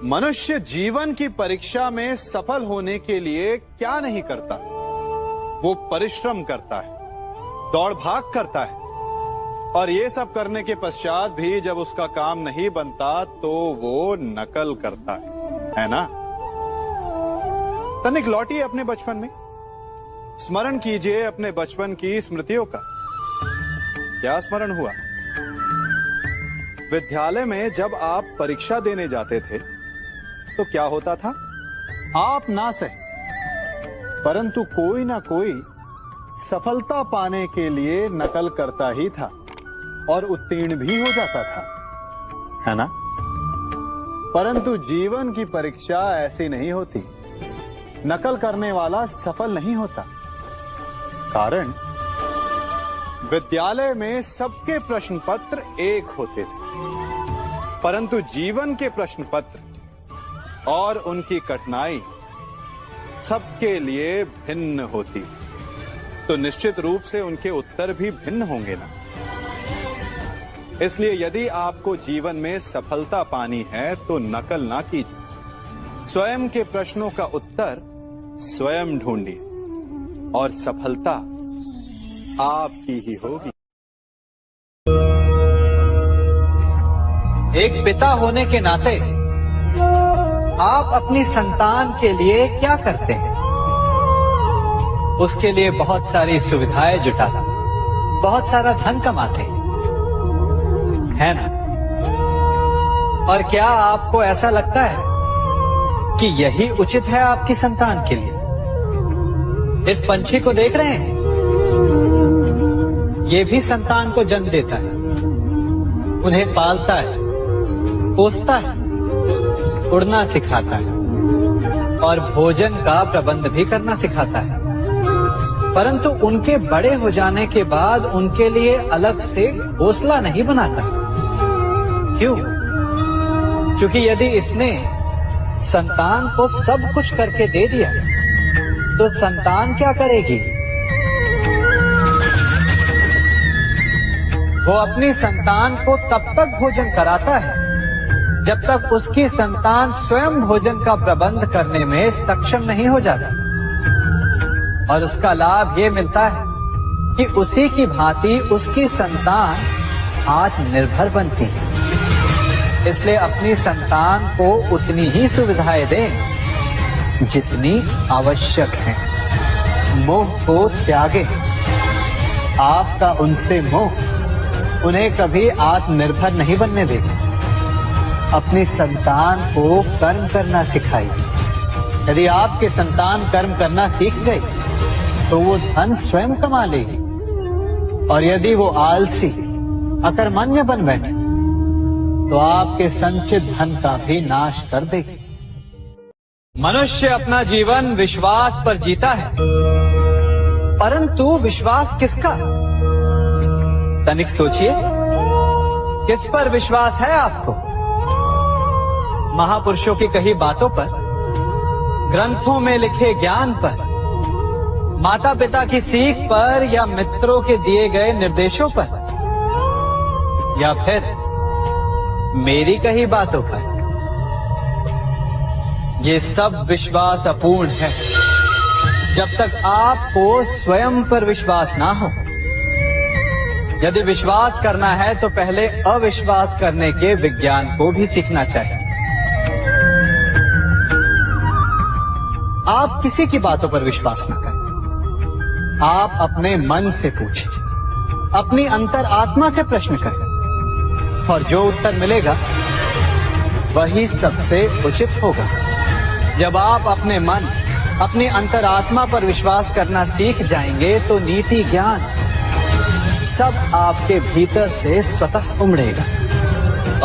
मनुष्य जीवन की परीक्षा में सफल होने के लिए क्या नहीं करता? वो परिश्रम करता है, दौड़ भाग करता है, और ये सब करने के पश्चात भी जब उसका काम नहीं बनता तो वो नकल करता है ना? तनिक लौटिए अपने बचपन में, स्मरण कीजिए अपने बचपन की स्मृतियों का। क्या स्मरण हुआ? विद्यालय में जब आप परीक्षा देने जाते थे तो क्या होता था? आप ना सही, परंतु कोई ना कोई सफलता पाने के लिए नकल करता ही था और उत्तीर्ण भी हो जाता था, है ना? परंतु जीवन की परीक्षा ऐसी नहीं होती। नकल करने वाला सफल नहीं होता। कारण विद्यालय में सबके प्रश्न पत्र एक होते थे, परंतु जीवन के प्रश्न पत्र और उनकी कठिनाई सबके लिए भिन्न होती। तो निश्चित रूप से उनके उत्तर भी भिन्न होंगे ना। इसलिए यदि आपको जीवन में सफलता पानी है तो नकल ना कीजिए। स्वयं के प्रश्नों का उत्तर स्वयं ढूंढिए और सफलता आपकी ही होगी। एक पिता होने के नाते आप अपनी संतान के लिए क्या करते हैं? उसके लिए बहुत सारी सुविधाएं जुटाते, बहुत सारा धन कमाते है ना? और क्या आपको ऐसा लगता है कि यही उचित है आपकी संतान के लिए? इस पंछी को देख रहे हैं? ये भी संतान को जन्म देता है, उन्हें पालता है, पोसता है, उड़ना सिखाता है और भोजन का प्रबंध भी करना सिखाता है। परंतु उनके बड़े हो जाने के बाद उनके लिए अलग से घोंसला नहीं बनाता। क्यों? क्योंकि यदि इसने संतान को सब कुछ करके दे दिया तो संतान क्या करेगी? वो अपनी संतान को तब तक भोजन कराता है जब तक उसकी संतान स्वयं भोजन का प्रबंध करने में सक्षम नहीं हो जाता। और उसका लाभ ये मिलता है कि उसी की भांति उसकी संतान आत्मनिर्भर बनती है। इसलिए अपनी संतान को उतनी ही सुविधाएं दें जितनी आवश्यक है। मोह को त्यागें। आपका उनसे मोह उन्हें कभी आत्मनिर्भर नहीं बनने देगा। अपनी संतान को कर्म करना सिखाइए। यदि आपके संतान कर्म करना सीख गई तो वो धन स्वयं कमा लेगी, और यदि वो आलसी अकर्मण्य बन बैठे तो आपके संचित धन का भी नाश कर देगी। मनुष्य अपना जीवन विश्वास पर जीता है, परंतु विश्वास किसका? तनिक सोचिए, किस पर विश्वास है आपको? महापुरुषों की कही बातों पर, ग्रंथों में लिखे ज्ञान पर, माता पिता की सीख पर, या मित्रों के दिए गए निर्देशों पर, या फिर मेरी कही बातों पर? ये सब विश्वास अपूर्ण है जब तक आपको स्वयं पर विश्वास ना हो। यदि विश्वास करना है तो पहले अविश्वास करने के विज्ञान को भी सीखना चाहिए। आप किसी की बातों पर विश्वास न करें। आप अपने मन से पूछें, अपनी अंतर आत्मा से प्रश्न करें, और जो उत्तर मिलेगा वही सबसे उचित होगा। जब आप अपने मन, अपनी अंतरात्मा पर विश्वास करना सीख जाएंगे तो नीति ज्ञान सब आपके भीतर से स्वतः उमड़ेगा।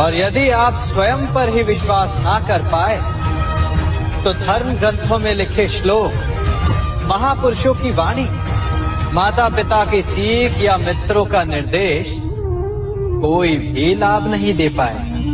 और यदि आप स्वयं पर ही विश्वास ना कर पाए तो धर्म ग्रंथों में लिखे श्लोक, महापुरुषों की वाणी, माता पिता की सीख या मित्रों का निर्देश कोई भी लाभ नहीं दे पाएगा।